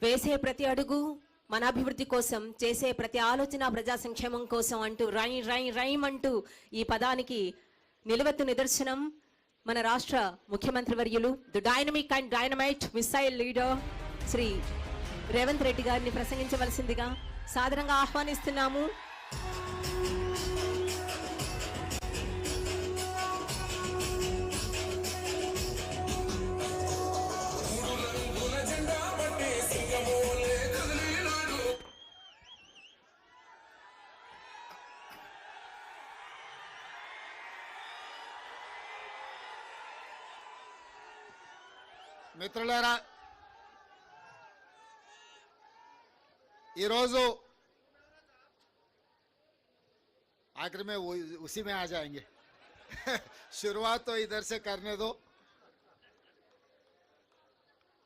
వేసే ప్రతి అడుగు మన అభివృద్ధి కోసం, చేసే ప్రతి ఆలోచన ప్రజా సంక్షేమం కోసం అంటూ రైమ్ అంటూ ఈ పదానికి నిలువెత్తు నిదర్శనం మన రాష్ట్ర ముఖ్యమంత్రి వర్యులు, the dynamic and dynamite missile leader Shri Revanth Reddy గారిని ప్రసంగించవలసిందిగా సాదరంగా ఆహ్వానిస్తున్నాము. మిత్రులారా, ఈరోజు आखिर में उसी में आ जाएंगे शुरुआत तो इधर से करने दो।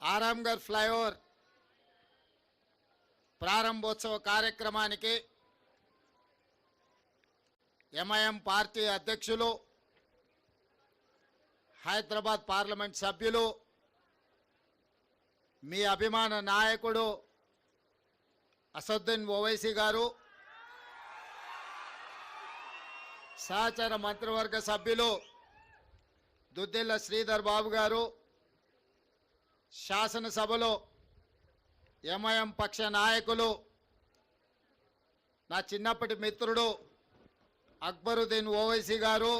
आरामगढ़ फ्लाईओवर ప్రారంభోత్సవ కార్యక్రమానికి ఎంఐఎం పార్టీ అధ్యక్షులు, హైదరాబాద్ పార్లమెంట్ సభ్యులు, మీ అభిమాన నాయకుడు అసదుద్దీన్ ఓవైసీ గారు, సహచర మంత్రివర్గ సభ్యులు దుద్దిల్ల శ్రీధర్ బాబు గారు, శాసనసభలో ఎంఐఎం పక్ష నాయకులు నా చిన్నప్పటి మిత్రుడు అక్బరుద్దీన్ ఓవైసీ గారు,